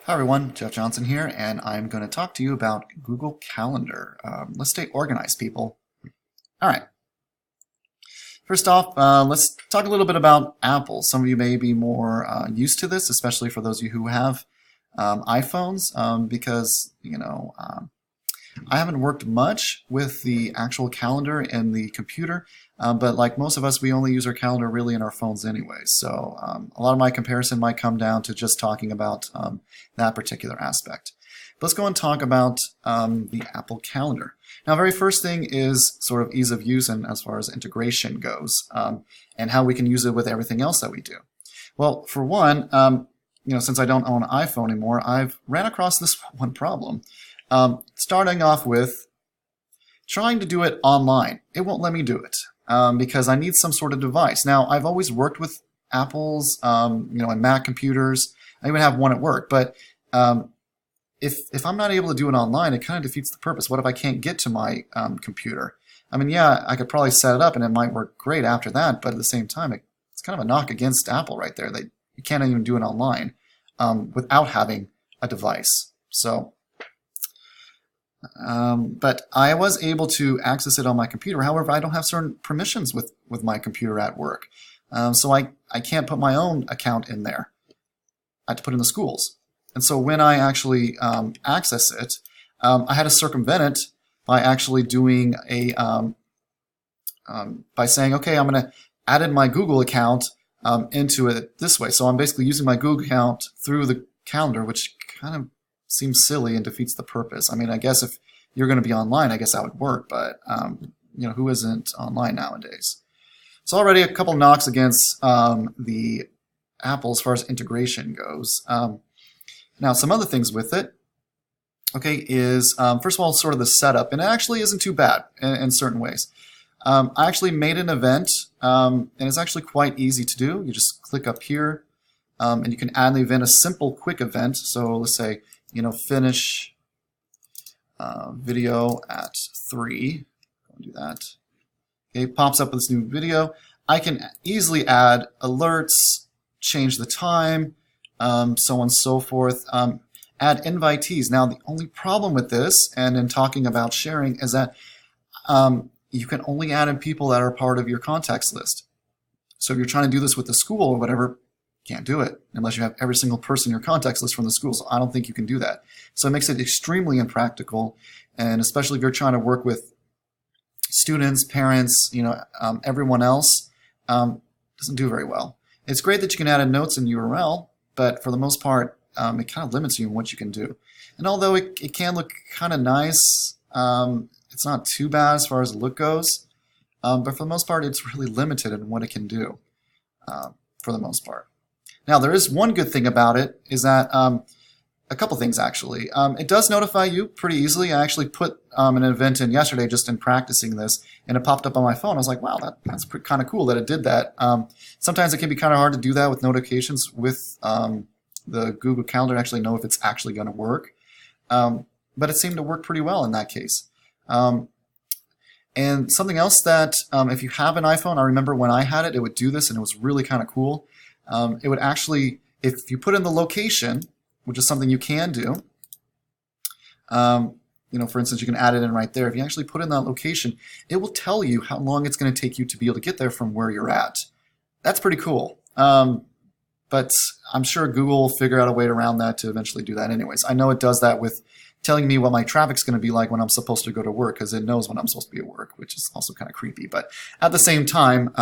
Hi everyone, Jeff Johnson here, and I'm going to talk to you about Google Calendar. Let's stay organized, people. All right. First off, let's talk a little bit about Apple. Some of you may be more used to this, especially for those of you who have iPhones, because I haven't worked much with the actual calendar in the computer, but like most of us, we only use our calendar really in our phones anyway. So a lot of my comparison might come down to just talking about that particular aspect. But let's go and talk about the Apple Calendar. Now, very first thing is sort of ease of use and as far as integration goes, and how we can use it with everything else that we do. Well, for one, since I don't own an iPhone anymore, I've ran across this one problem. Starting off with trying to do it online. It won't let me do it because I need some sort of device. Now, I've always worked with Apple's, and Mac computers. I even have one at work. But if I'm not able to do it online, it kind of defeats the purpose. What if I can't get to my computer? I mean, yeah, I could probably set it up and it might work great after that. But at the same time, it's kind of a knock against Apple right there. You can't even do it online without having a device. So. But I was able to access it on my computer. However, I don't have certain permissions with my computer at work. So I can't put my own account in there. I have to put in the school's. And so when I actually access it, I had to circumvent it by actually doing by saying, okay, I'm going to add in my Google account into it this way. So I'm basically using my Google account through the calendar, which kind of seems silly and defeats the purpose. I mean, I guess if you're going to be online, I guess that would work, but who isn't online nowadays? So already a couple knocks against the Apple as far as integration goes. Now, some other things with it, okay, is first of all, sort of the setup, and it actually isn't too bad in certain ways. I actually made an event, and it's actually quite easy to do. You just click up here, and you can add the event, a simple, quick event. So let's say, finish video at 3. I'll do that. Okay, pops up with this new video. I can easily add alerts, change the time, so on and so forth. Add invitees. Now, the only problem with this, and in talking about sharing, is that you can only add in people that are part of your contacts list. So if you're trying to do this with the school or whatever, can't do it unless you have every single person in your contacts list from the school. So I don't think you can do that. So it makes it extremely impractical, and especially if you're trying to work with students, parents, everyone else, doesn't do very well. It's great that you can add in notes and URL, but for the most part, it kind of limits you in what you can do. And although it can look kind of nice, it's not too bad as far as the look goes, but for the most part, it's really limited in what it can do for the most part. Now, there is one good thing about it, is that a couple things actually. It does notify you pretty easily. I actually put an event in yesterday just in practicing this, and it popped up on my phone. I was like, wow, that's kind of cool that it did that. Sometimes it can be kind of hard to do that with notifications with the Google Calendar, actually know if it's actually going to work. But it seemed to work pretty well in that case. And something else that if you have an iPhone, I remember when I had it, it would do this, and it was really kind of cool. It would actually, if you put in the location, which is something you can do, for instance, you can add it in right there. If you actually put in that location, it will tell you how long it's going to take you to be able to get there from where you're at. That's pretty cool. But I'm sure Google will figure out a way around that to eventually do that anyways. I know it does that with telling me what my traffic's going to be like when I'm supposed to go to work, because it knows when I'm supposed to be at work, which is also kind of creepy. But at the same time,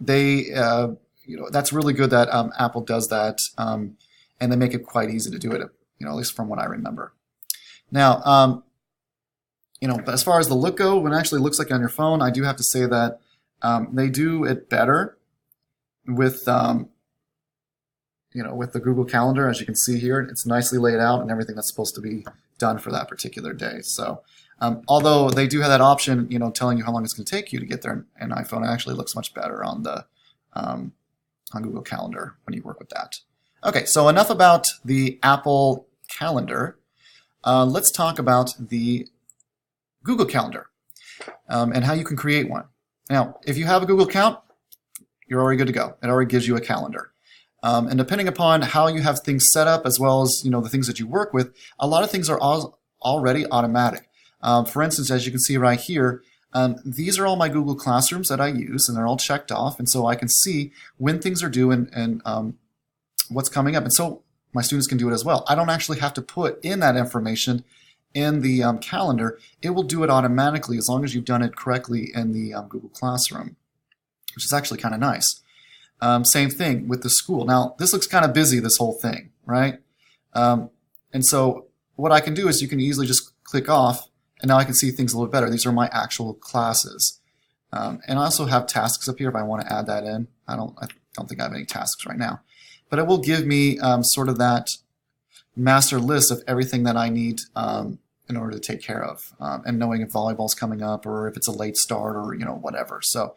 that's really good that Apple does that, and they make it quite easy to do it, at least from what I remember. Now, but as far as the look go, when it actually looks like on your phone, I do have to say that they do it better with with the Google Calendar. As you can see here, it's nicely laid out and everything that's supposed to be done for that particular day. So although they do have that option, telling you how long it's going to take you to get there in iPhone, it actually looks much better on the on Google Calendar when you work with that. Okay, so enough about the Apple Calendar. Let's talk about the Google Calendar and how you can create one. Now, if you have a Google account, you're already good to go. It already gives you a calendar. And depending upon how you have things set up, as well as the things that you work with, a lot of things are already automatic. For instance, as you can see right here, these are all my Google Classrooms that I use, and they're all checked off, and so I can see when things are due and what's coming up, and so my students can do it as well. I don't actually have to put in that information in the calendar. It will do it automatically as long as you've done it correctly in the Google Classroom, which is actually kind of nice. Same thing with the school. Now, this looks kind of busy, this whole thing, right? And so what I can do is you can easily just click off, and now I can see things a little better. These are my actual classes. And I also have tasks up here if I want to add that in. I don't think I have any tasks right now. But it will give me sort of that master list of everything that I need in order to take care of, and knowing if volleyball's coming up or if it's a late start or whatever. So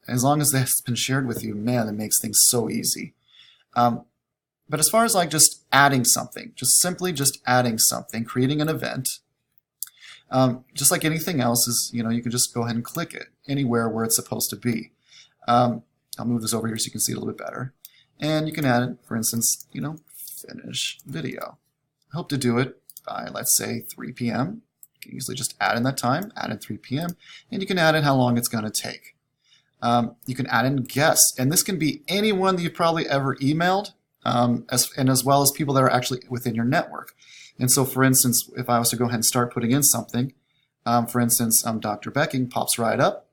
as long as that's been shared with you, man, it makes things so easy. But as far as like just adding something, simply adding something, creating an event, just like anything else is, you can just go ahead and click it anywhere where it's supposed to be. I'll move this over here so you can see it a little bit better. And you can add it, for instance, finish video. I hope to do it by, let's say, 3 p.m. You can easily just add in that time, add in 3 p.m., and you can add in how long it's going to take. You can add in guests, and this can be anyone that you've probably ever emailed, as well as people that are actually within your network. And so, for instance, if I was to go ahead and start putting in something, for instance, Dr. Becking pops right up,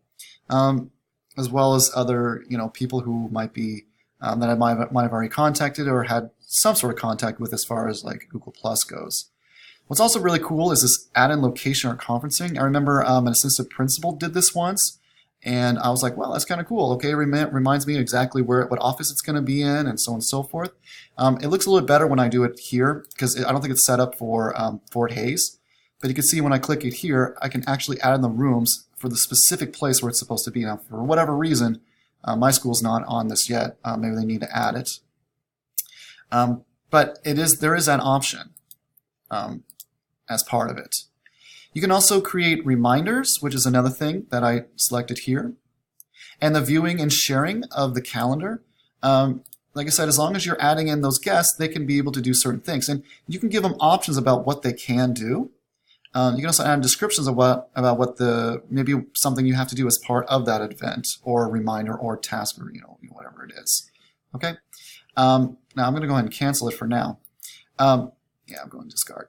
as well as other people who might be that I might have already contacted or had some sort of contact with as far as like Google Plus goes. What's also really cool is this add-in location or conferencing. I remember an assistant principal did this once, and I was like, well, that's kind of cool. Okay, reminds me exactly what office it's going to be in, and so on and so forth. It looks a little bit better when I do it here because I don't think it's set up for Fort Hays. But you can see when I click it here, I can actually add in the rooms for the specific place where it's supposed to be. Now, for whatever reason, my school's not on this yet. Maybe they need to add it. But there is an option as part of it. You can also create reminders, which is another thing that I selected here. And the viewing and sharing of the calendar. Like I said, as long as you're adding in those guests, they can be able to do certain things. And you can give them options about what they can do. You can also add descriptions of about what maybe something you have to do as part of that event, or a reminder, or task, or whatever it is. Okay. Now I'm going to go ahead and cancel it for now. Yeah, I'm going to discard.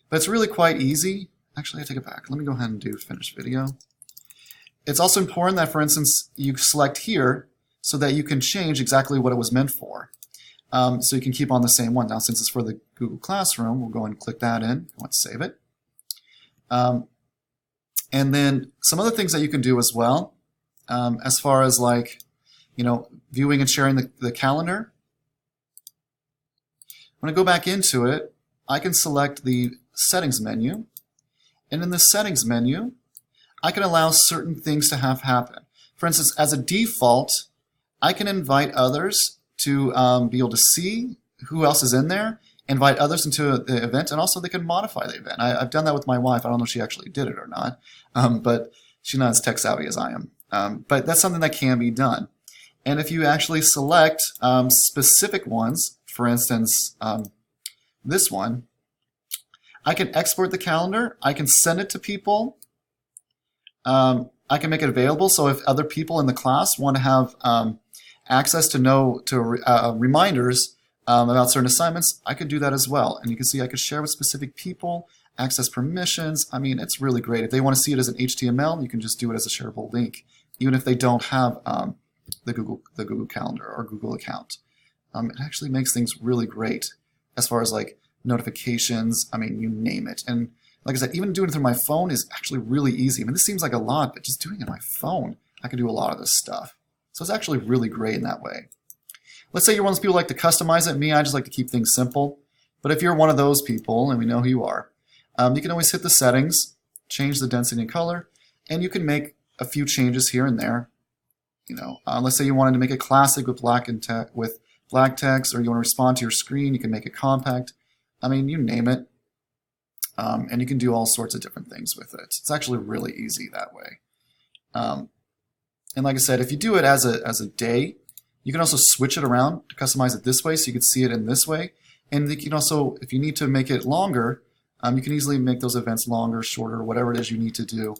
But it's really quite easy. Actually, I take it back. Let me go ahead and do finish video. It's also important that, for instance, you select here so that you can change exactly what it was meant for. So you can keep on the same one. Now, since it's for the Google Classroom, we'll go and click that in. I want to save it. And then some other things that you can do as well, as far as like, viewing and sharing the calendar. When I go back into it, I can select the settings menu. And in the settings menu, I can allow certain things to have happen. For instance, as a default, I can invite others to be able to see who else is in there, invite others into the event, and also they can modify the event. I've done that with my wife. I don't know if she actually did it or not, but she's not as tech savvy as I am. But that's something that can be done. And if you actually select specific ones, for instance, this one, I can export the calendar. I can send it to people. I can make it available, so if other people in the class want to have access to reminders about certain assignments, I could do that as well. And you can see I could share with specific people, access permissions. I mean, it's really great. If they want to see it as an HTML, you can just do it as a shareable link, even if they don't have the Google Calendar or Google account. It actually makes things really great as far as like notifications. I mean, you name it. And like I said, even doing it through my phone is actually really easy. I mean, this seems like a lot, but just doing it on my phone, I can do a lot of this stuff. So it's actually really great in that way. Let's say you're one of those people who like to customize it. Me, I just like to keep things simple. But if you're one of those people, and we know who you are, you can always hit the settings, change the density and color, and you can make a few changes here and there. Let's say you wanted to make it classic with black text, or you want to respond to your screen, you can make it compact. I mean, you name it. And you can do all sorts of different things with it. It's actually really easy that way. And like I said, if you do it as a day, You can also switch it around to customize it this way so you can see it in this way. And you can also, if you need to make it longer, you can easily make those events longer, shorter, whatever it is you need to do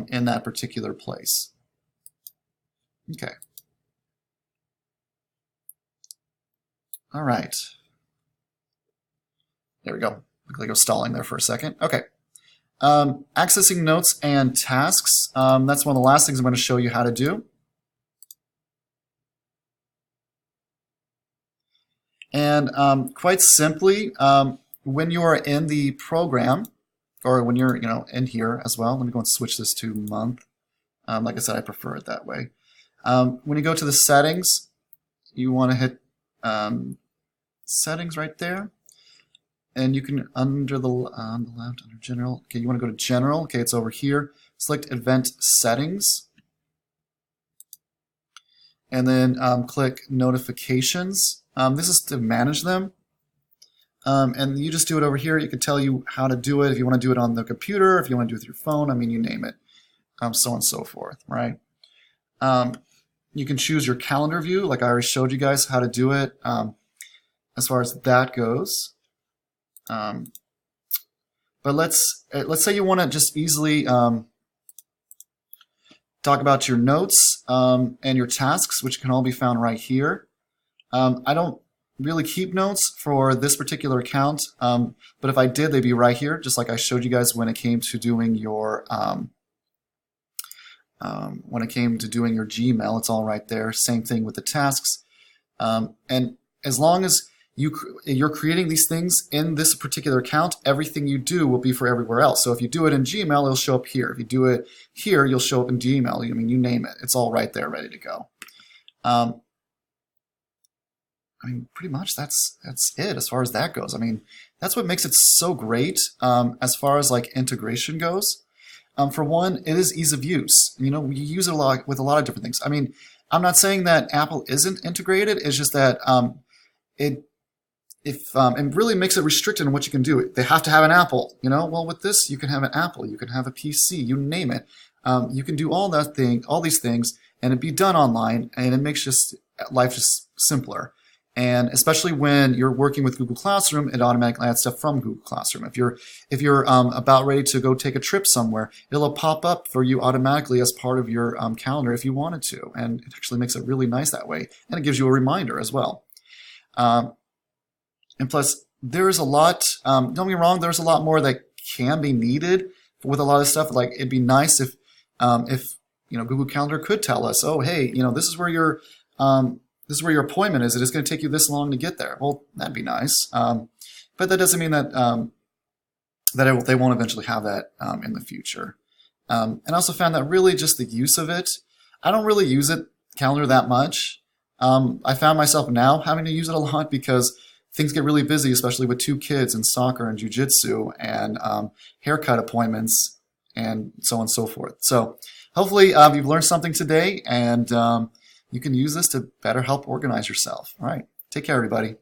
in that particular place. Okay. All right. There we go. Looked like I was stalling there for a second. Okay. Accessing notes and tasks. That's one of the last things I'm going to show you how to do. And quite simply, when you are in the program, or when you're in here as well, let me go and switch this to month. Like I said, I prefer it that way. When you go to the settings, you want to hit settings right there. And you can, on the left, under general, okay, you want to go to general, okay, it's over here. Select event settings. And then click notifications. This is to manage them. And you just do it over here. You can tell you how to do it. If you want to do it on the computer, if you want to do it with your phone, I mean, you name it, so on and so forth, right? You can choose your calendar view, like I already showed you guys how to do it as far as that goes. But let's say you want to just easily talk about your notes and your tasks, which can all be found right here. I don't really keep notes for this particular account, but if I did, they'd be right here, just like I showed you guys when it came to doing your Gmail. It's all right there. Same thing with the tasks, and as long as you're creating these things in this particular account, everything you do will be for everywhere else. So if you do it in Gmail, it'll show up here. If you do it here, you'll show up in Gmail. I mean, you name it. It's all right there, ready to go. I mean, pretty much that's it as far as that goes. I mean, that's what makes it so great as far as like integration goes. For one, it is ease of use. We use it a lot with a lot of different things. I mean, I'm not saying that Apple isn't integrated. It's just that it really makes it restricted in what you can do. They have to have an Apple. Well, with this, you can have an Apple. You can have a PC. You name it. You can do all these things, and it'd be done online, and it makes life just simpler. And especially when you're working with Google Classroom, it automatically adds stuff from Google Classroom. If you're about ready to go take a trip somewhere, it'll pop up for you automatically as part of your calendar if you wanted to. And it actually makes it really nice that way. And it gives you a reminder as well. And plus, there's a lot, don't get me wrong, there's a lot more that can be needed with a lot of stuff. Like, it'd be nice if Google Calendar could tell us, oh, hey, this is where your appointment is. It is going to take you this long to get there. Well, that'd be nice. But that doesn't mean that they won't eventually have that in the future. And I also found that really just the use of it, I don't really use calendar that much. I found myself now having to use it a lot because things get really busy, especially with 2 kids and soccer and jiu-jitsu and haircut appointments and so on and so forth. So hopefully you've learned something today, and you can use this to better help organize yourself. All right. Take care, everybody.